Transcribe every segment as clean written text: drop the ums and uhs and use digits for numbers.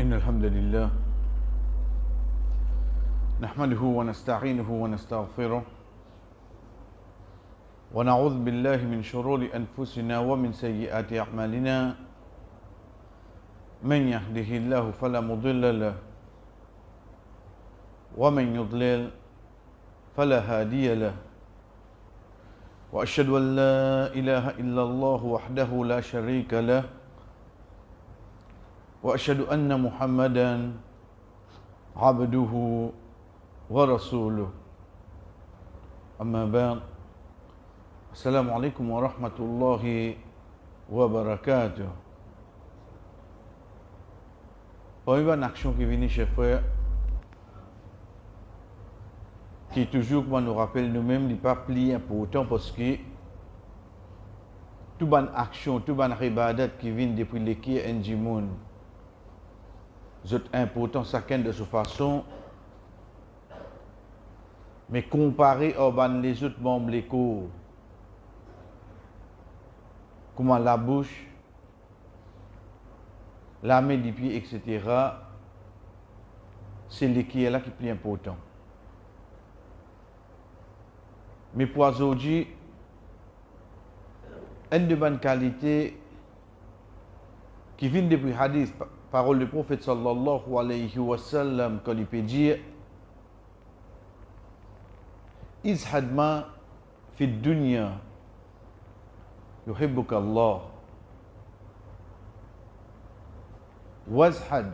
إن الحمد لله نحمده ونستعينه ونستغفره ونعوذ بالله من شرور أنفسنا ومن سيئات أعمالنا من يهده الله فلا مضل له ومن يضلل فلا هادي له وأشهد أن لا إله إلا الله وحده لا شريك له وأشهد أن محمدا عبده ورسوله أما بعد السلام عليكم ورحمة الله وبركاته. Première action qui vient chez frère, qui toujours nous rappelle nous-mêmes, n'est pas plus important parce que toute bonne action, toute bonne ibadat qui vient depuis l'équipe du monde, c'est important chacun de sa façon, mais comparé aux les autres membres de l'école, comment la bouche, la main du pied, etc., c'est l'équipe là qui est plus important. Mais pour aujourd'hui, une de bonne qualité qui vient depuis hadith, parole du prophète sallallahu alayhi wa sallam, quand il peut dire izhad ma fi dunya yuhibbuka Allah wazhad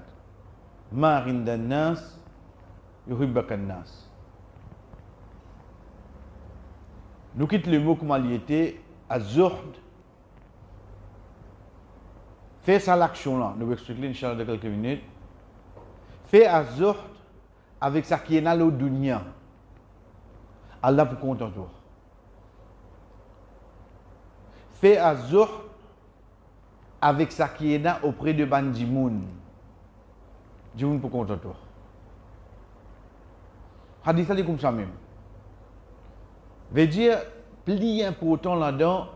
ma inda nas yuhibbuka nas. Nous quittons le mot comme il était az-zuhd. Fais ça l'action là, nous allons expliquer Inch'Allah de quelques minutes. Fais az-zuhd avec ça qui est dans le dunya. Allah pour content toi. Fais az-zuhd avec ça qui est là auprès de Bandimoun. Dimoun pour content toi. Hadith ça dit comme ça même. Veut dire, plus important là-dedans,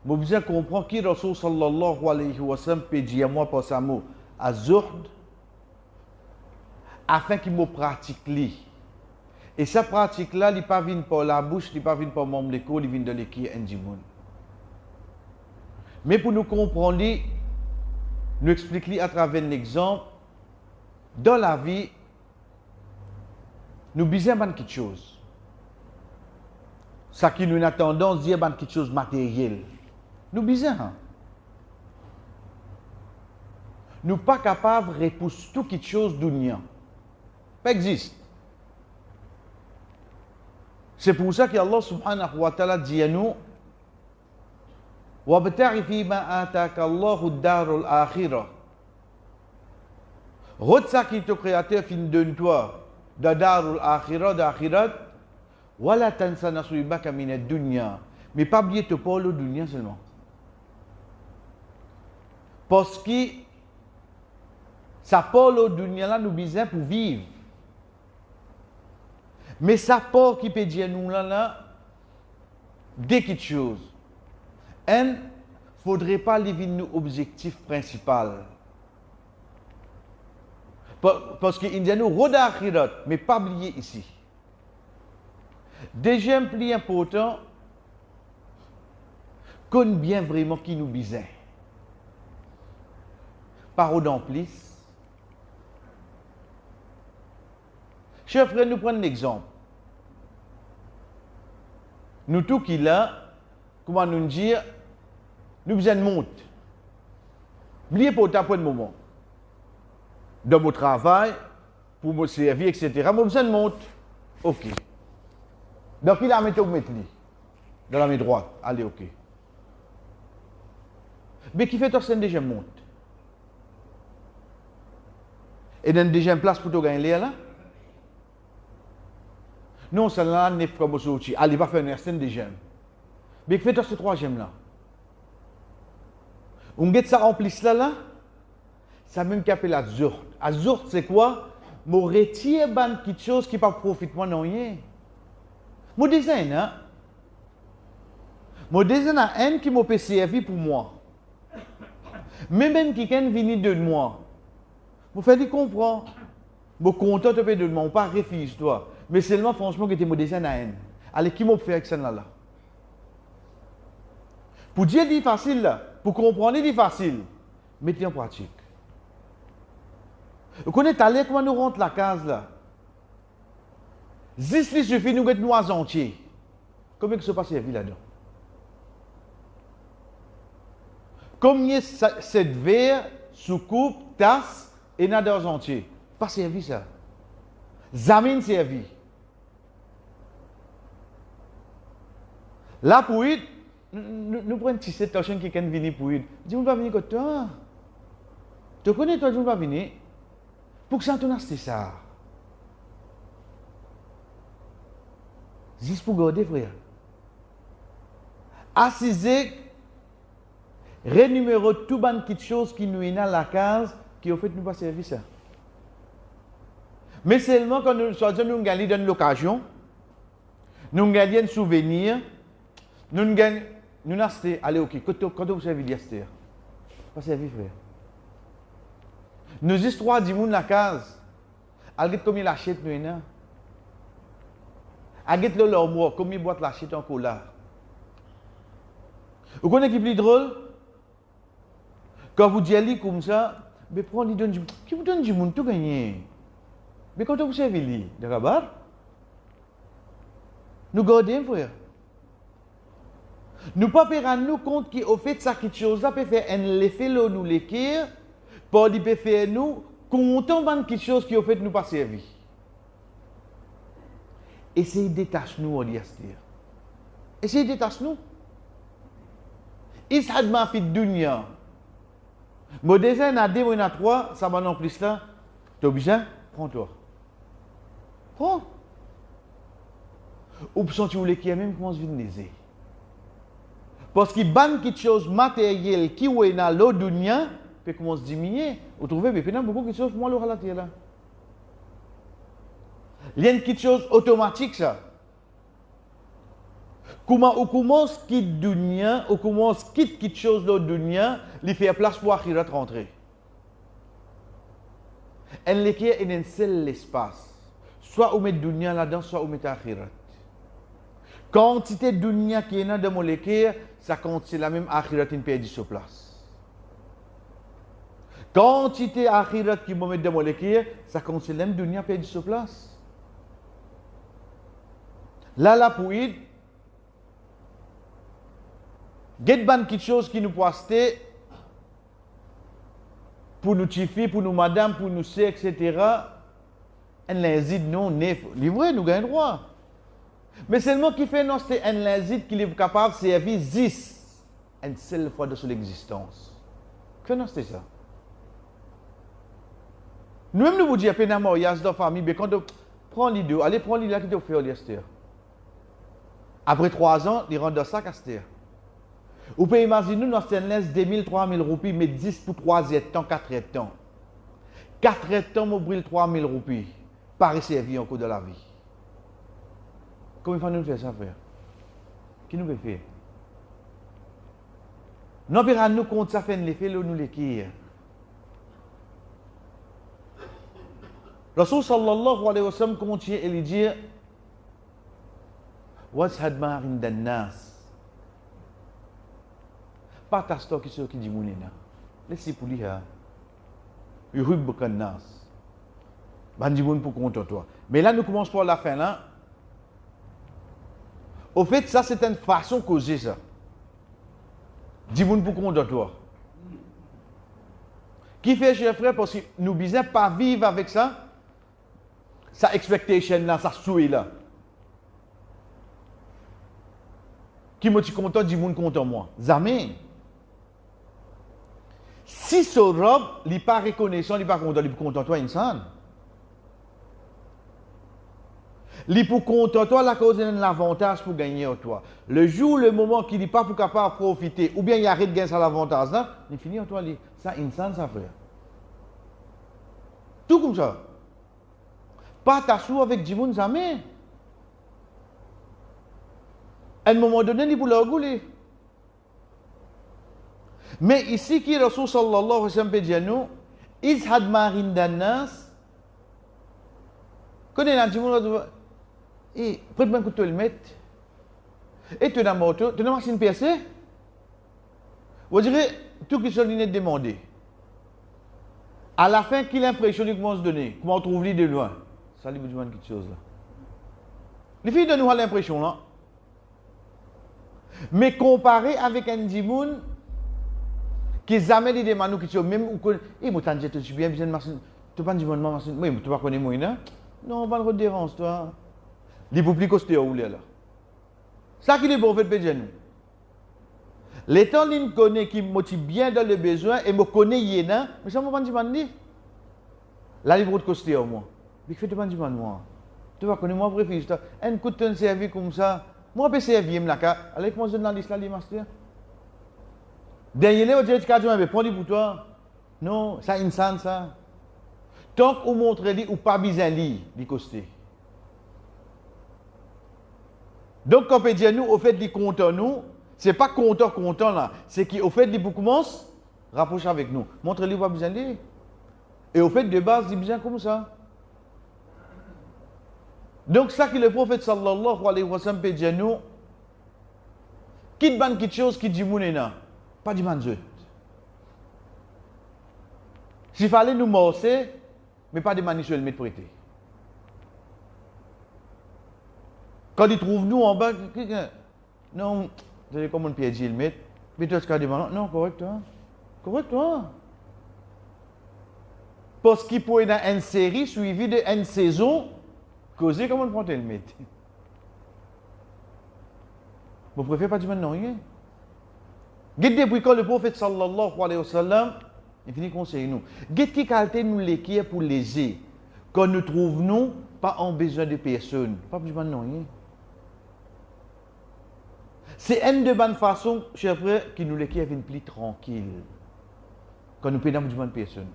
vous besoin comprendre qui Rasul sallallahu alayhi wa sallam peut dire moi par sa mot az-zuhd afin qu'il me pratique li. Et sa pratique là, il n'est pas venu par la bouche, il n'est pas venu par mon l'école, il vient de l'équipe indimoun. Mais pour nous comprendre, nous expliquer à travers un exemple, dans la vie, nous besoin de quelque chose. Ça qui nous a tendance à dire quelque chose de matériel. Nous besoin. Nous pas capables de repousser tout quelque chose d'union. Pas existe. C'est pour ça que Allah subhanahu wa ta'ala dit à nous وَابْتَغِ فِي مَا آتَاكَ اللَّهُ الدَّارُ الْآخِرَةِ. Retiens ça qui te créateur fin de toi de darul akhirah d'akhirat. Wala tansa nasibaka min ad-dunya. Mais pas oublier te parler de dunya seulement. Parce que ça parle de dunya là nous besoin pour vivre. Mais ça part qui peut dire nous là dès quelque chose. Il faudrait pas livrer nos objectifs principaux. Parce qu'il dit nous roda akhirat mais pas oublier ici. Deuxième plus important, connaît bien vraiment qui nous besoin. Par en plus. Chers frères, nous prenons un exemple. Nous tous qui là, comment nous dire, nous besoin de monter. N'oubliez pas au moment. Dans mon travail, pour me servir, etc. Nous besoin de monter. Ok. Donc il a mis au mettre dans la main droite. Allez, ok. Mais qui fait torser une deuxième monte? Et dans une deuxième place pour te gagner là? Non, celle-là n'est pas comme ça. Allez, va faire une deuxième. Mais qui fait torser troisième là? On get ça rempli là? Ça même qui appelle az-zuhd. Az-zuhd c'est quoi? Mon retire quelque chose qui pas profite moi non rien. Mon design, hein? Mon design a un qui m'a servi pour moi. Mais même quelqu'un vient de moi, Vous faites comprendre. Vous content de payer de mon pas refuse toi. Mais seulement franchement que tu me dessin à haine. Allez, qui m'a fait avec ça là? Pour dire c'est facile là, pour comprendre c'est facile. Mettez en pratique. Vous connaissez allez comment nous rentre la case là? Juste il suffit nous mettre nous entier. Combien que se passe la vie là-dedans? Combien cette verre, soucoupe, tasse et nadeurs entier? Pas servi ça. Zamine servi. Là pour lui, nous prenons une petite personne qui vient venir pour lui. Dis-moi pas venir comme toi. Tu connais toi, dis-moi pas venir. Pour que ça tu n'as ça. Juste pour garder frère. Assisez, rénumérer tout ban de choses qui nous est dans la case qui au fait nous pas servir ça. Mais seulement quand nous gagnons dans l'occasion, nous gagnons un souvenir, nous gagnons, nous n'avons allez ok, quand vous savez dire c'est pas servir frère. Nous histoires du monde la case, algit comme il achète nous là. Algit le leur moi comme il boîte l'achète encore là. Vous connaissez qui est plus drôle? Quand vous dites comme ça, mais prenez donne du qui vous donne du monde tout gagner. Mais quand vous savez lui, d'accord? Nous gardons frère. Nous pas rendre nous compte qu'au fait ça quelque chose là peut faire un effet là nous l'écrire pour lui peut faire nous content de quelque chose qui au fait nous pas servi. Essayez de détacher nous on dit astir. Essayez de détacher nous. Is had ma fit dunya. Mon dessin a deux, on a trois, ça va non plus là. Tu es obligé? Prends-toi. Prends. Ou pour sentir les qui même commence à venir. Parce qu'il ban quelque chose matériel qui est dans l'autre dunya, peut commencer à diminuer. Vous trouvez, mais finalement, beaucoup de choses, moi, le relater là. Il y a quelque chose automatique, ça. Comment on commence à quitter dunya, on commence à quitter quelque chose dans dunya, il fait place pour akhirat rentrer. Elle est un seul espace. Soit on met dunya là-dedans, soit on met akhirat. Quantité de dunya qui est dans le molécule, ça compte, c'est la même akhirat qui perd sur place. Quantité akhirat qui me met dans le molécule, ça compte, c'est la même dunya qui perd sur place. Là, pour il, get ban quelque chose qui nous peut acheter pour nous tifi, pour nous madame, pour nous sœurs, etc. Un l'inzid non, neuf, livré, nous gagnons droit. Mais seulement qui fait non, c'est un l'inzid qui est capable de servir 10 une seule fois de son existence. Que non, c'est ça. Nous-mêmes, nous vous disons, peine à mariage dans la famille, mais quand on prend les deux, allez prendre les là qui te fait l'Esther. Après 3 ans, ils rentrent dans ça, Esther. Vous pouvez imaginer, nous, dans cette laisse 2000, 3000 roupies, mais 10 pour 3 temps, 4 temps. 4 temps, on brûle 3000 roupies. Pas servi encore de la vie. Comment il faut nous faire ça, frère? Qui nous peut faire? Nous ne nous compte ça fait un effet, nous l'écrire. Rasul sallallahu alayhi wa sallam continue et lui dit Washad ma inda nas. Pas ta stock qui dit mounena. Laissez pour lui hein. Yurub bukan nas. Bandi moun pour contre toi. Mais là nous commençons par la fin là. Au fait ça c'est une façon de causer ça. Dis moun pour contre toi. Qui fait cher frère parce que nous ne pas vivre avec ça. Sa expectation là, sa souhait là. Qui me dit content, dit moun content moi. Jamais. Si ce robe, il n'est pas reconnaissant, il n'est pas content, il est content toi, insan. Il est pour content toi, la cause d'un avantage pour gagner toi. Le jour, le moment qu'il n'est pas pour capable de profiter, ou bien il arrête de gagner ça l'avantage là, il finit en toi, ça insan ça frère. Tout comme ça. Pas t'asseoir avec du monde jamais. À un moment donné, il voulait rouler. Mais ici, qui Rasul sallallahu alayhi wa sallam dit nous, Is had marin danas. Connais la dis-moi, et prête-moi un coup de le mettre. Et tu as moto, tu as machine percée. Vous direz, tout qui sont lignes demandé. À la fin, quelle impression il commence à donner? Comment on trouve lui de loin? Ça lui demande quelque chose là. Les filles donnent l'impression là. Mais comparé avec un Dimoun, qui jamais dit des manous qui sont même ou que et moi t'as dit tu bien besoin de machine tu pas Dimoun machine moi tu pas connais moi non pas le dérange toi les pour plus coster ou là ça qui est bon fait pédien nous les temps l'in connaît qui motive bien dans le besoin et me connaît yéna mais ça me pas Dimoun dit là les pour coster au moins mais fait pas Dimoun moi tu vas connaître moi préfère un coup de servi comme ça moi peux servir là avec mon journaliste là les master derrière, on dirait que tu as prends pour toi. Non, ça insan ça. Tant qu'on montre lui ou pas besoin lui coster. Donc quand on peut dire nous au fait du content nous, c'est pas content là, c'est qu'au fait du pour commence rapprocher avec nous. Montre lui pas besoin lui. Et au fait de base, il besoin comme ça. Donc ça que le prophète sallallahu alayhi wa sallam peut dire nous quitte ban quelque chose qui dit mounena. Pas du manjeu. S'il fallait nous morcer, mais pas de manière sur le mettre prêter. Quand ils trouvent nous en bas, non, vous savez comment on piège le mettre, mais toi, ce qu'il demande, non, correct, hein? Correct, hein? Parce qu'il pourrait dans une série suivie d'une saison, causer comment on prend le mettre. Vous préférez pas du non, rien? Guide depuis quand le prophète sallallahu alayhi wa sallam, il finit conseiller nous. Guide qui qualité nous l'équipe pour léger. Quand nous trouvons nous, pas en besoin de personne. Pas besoin de non. C'est une de bonnes façons, chers frères, qui nous l'équipe une plus tranquille. Quand nous payons besoin de personne.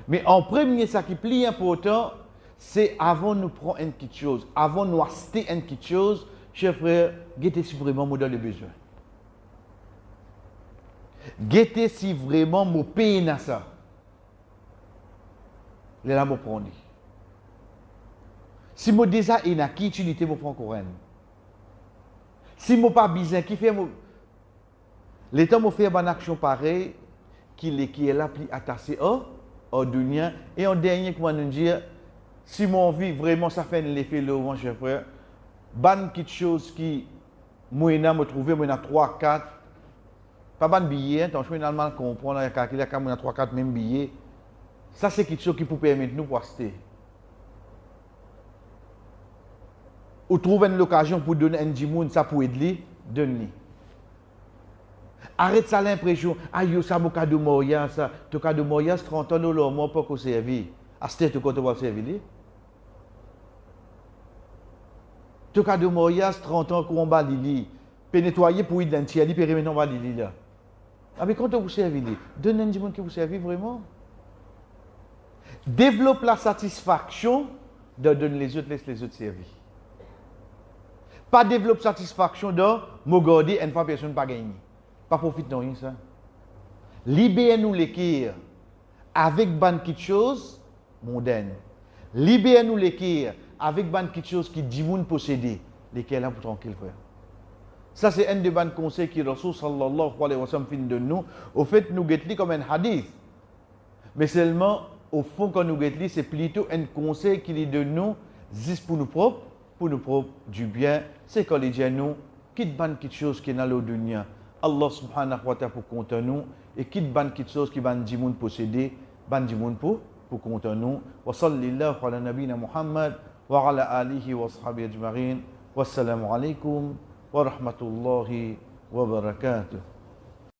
Mais en premier, ça qui est plus important, c'est avant de nous prendre une petite chose, avant de nous acheter une petite chose, chers frères, guettez si vraiment nous dans le besoin. Guettez si vraiment mon pays n'a ça. Les là, me prendre. Si moi déjà il n'a qui utilité pour prendre Coran. Si moi pas besoin qui fait l'état me fait une action pareille qui est là plus attaché au dunia et en dernier comment nous dire si mon vie vraiment ça fait l'effet le mon cher frère ban quelque chose qui moi me trouver moi dans 3 4 pas ban billet donc finalement comprendre il calculer quand moi 3 4 même billets ça c'est quelque chose qui peut permettre nous pour acheter ou trouver une occasion pour donner un dimoun ça pour aider donner arrête ça l'impression aïe ça mon cadeau moya ça ton cadeau moya 30 ans là moi pas qu'on servi acheter tout quand on va servir ton cadeau moya 30 ans qu'on va lili peut nettoyer pour identifier puis remettre on va lili là avec quand on vous servir donne un dimoun qui vous servir vraiment développe la satisfaction de donner les autres laisse les autres servir. Pas développe satisfaction de me garder une fois personne pas gagné. Pas profite de rien ça. Libérez-nous l'équire avec ban quelque chose mondaine. Libérez-nous l'équire avec ban quelque chose qui dit moun posséder, lesquels là pour tranquille frère. Ça c'est un des bons conseils qui Rasul sallallahu alayhi wa sallam fin de nous. Au fait nous guetteli comme un hadith. Mais seulement au fond quand nous guetteli c'est plutôt un conseil qui est de nous juste pour nous propres du bien, c'est quand les gens nous quittent ban quelque chose qui est dans le dunya. Allah subhanahu wa ta'ala pour compter nous et quitte ban quelque chose qui ban di moun posséder, ban di moun pour compter nous. Wa sallallahu ala nabina Muhammad wa ala alihi wa sahbihi ajma'in. Wassalamu alaikum wa rahmatullahi wa barakatuh.